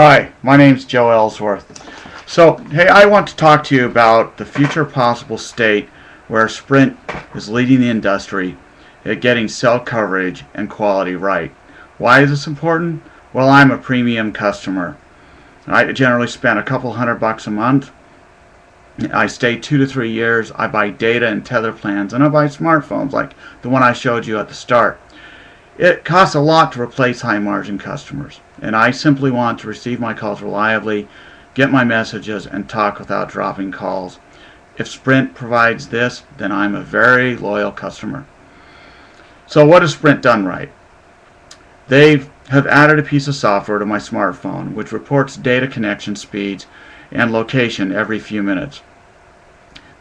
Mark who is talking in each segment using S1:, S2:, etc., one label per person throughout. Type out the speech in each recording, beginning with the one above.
S1: Hi, my name's Joe Ellsworth. Hey, I want to talk to you about the future possible state where Sprint is leading the industry at getting cell coverage and quality right. Why is this important? Well, I'm a premium customer. I generally spend a couple $100 a month. I stay 2 to 3 years. I buy data and tether plans, and I buy smartphones like the one I showed you at the start. It costs a lot to replace high margin customers, and I simply want to receive my calls reliably, get my messages, and talk without dropping calls. If Sprint provides this, then I'm a very loyal customer. So what has Sprint done right? They have added a piece of software to my smartphone which reports data connection speeds and location every few minutes.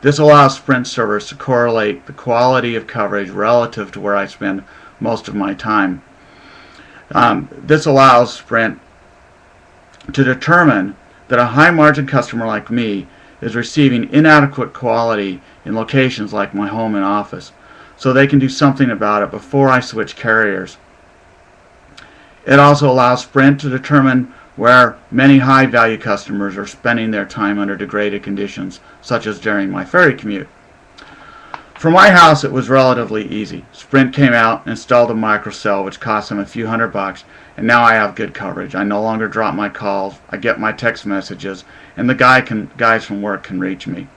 S1: This allows Sprint servers to correlate the quality of coverage relative to where I spend most of my time. This allows Sprint to determine that a high margin customer like me is receiving inadequate quality in locations like my home and office, so they can do something about it before I switch carriers. It also allows Sprint to determine where many high value customers are spending their time under degraded conditions, such as during my ferry commute. For my house, it was relatively easy. Sprint came out and installed a microcell which cost them a few $100, and now I have good coverage. I no longer drop my calls, I get my text messages, and the guys from work can reach me.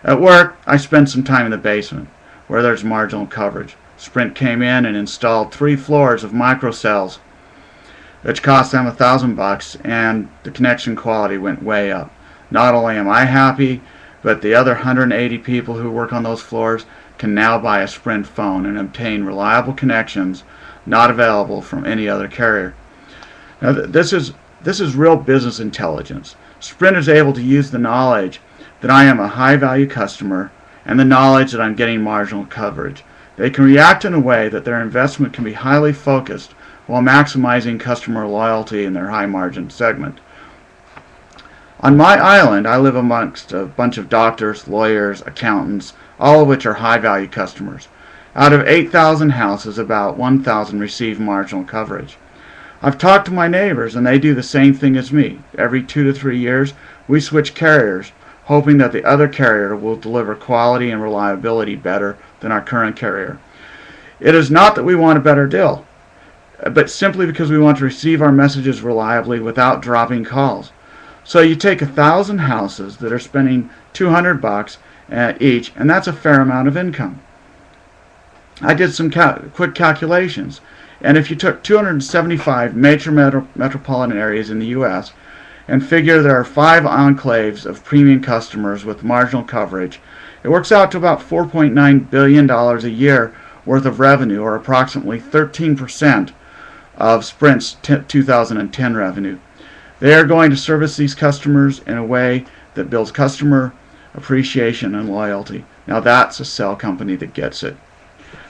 S1: At work, I spend some time in the basement where there's marginal coverage. Sprint came in and installed 3 floors of microcells, which cost them $1,000, and the connection quality went way up. Not only am I happy, but the other 180 people who work on those floors can now buy a Sprint phone and obtain reliable connections not available from any other carrier. Now, this is real business intelligence. Sprint is able to use the knowledge that I am a high value customer and the knowledge that I'm getting marginal coverage. They can react in a way that their investment can be highly focused while maximizing customer loyalty in their high margin segment. On my island, I live amongst a bunch of doctors, lawyers, accountants, all of which are high value customers. Out of 8,000 houses, about 1,000 receive marginal coverage. I've talked to my neighbors and they do the same thing as me. Every 2 to 3 years, we switch carriers, hoping that the other carrier will deliver quality and reliability better than our current carrier. It is not that we want a better deal, but simply because we want to receive our messages reliably without dropping calls. So you take 1,000 houses that are spending $200 each, and that's a fair amount of income. I did some quick calculations, and if you took 275 major metropolitan areas in the U.S. and figure there are 5 enclaves of premium customers with marginal coverage, it works out to about $4.9 billion a year worth of revenue, or approximately 13% of Sprint's 2010 revenue. They are going to service these customers in a way that builds customer appreciation and loyalty. Now that's a cell company that gets it.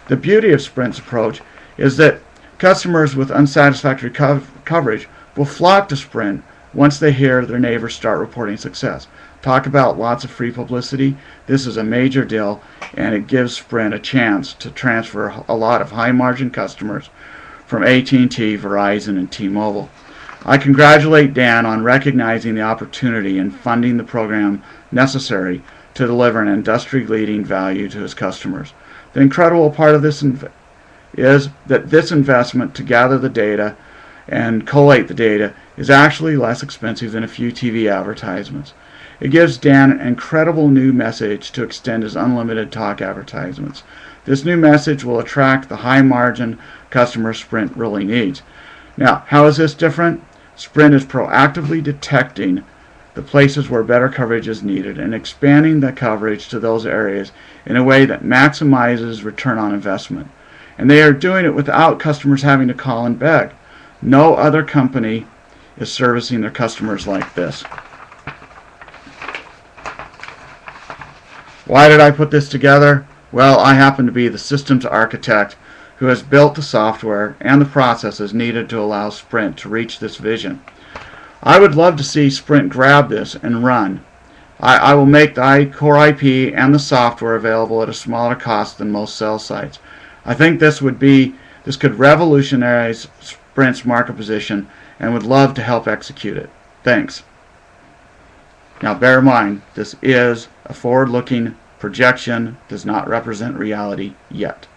S1: The beauty of Sprint's approach is that customers with unsatisfactory coverage will flock to Sprint once they hear their neighbors start reporting success. Talk about lots of free publicity. This is a major deal, and it gives Sprint a chance to transfer a lot of high margin customers from AT&T, Verizon, and T-Mobile. I congratulate Dan on recognizing the opportunity and funding the program necessary to deliver an industry-leading value to his customers. The incredible part of this is that this investment to gather the data and collate the data is actually less expensive than a few TV advertisements. It gives Dan an incredible new message to extend his unlimited talk advertisements. This new message will attract the high-margin customer Sprint really needs. Now, how is this different? Sprint is proactively detecting the places where better coverage is needed and expanding the coverage to those areas in a way that maximizes return on investment. And they are doing it without customers having to call and beg. No other company is servicing their customers like this. Why did I put this together? Well, I happen to be the systems architect who has built the software and the processes needed to allow Sprint to reach this vision. I would love to see Sprint grab this and run. I will make the core IP and the software available at a smaller cost than most cell sites. I think this could revolutionize Sprint's market position and would love to help execute it. Thanks. Now bear in mind, this is a forward-looking projection, does not represent reality yet.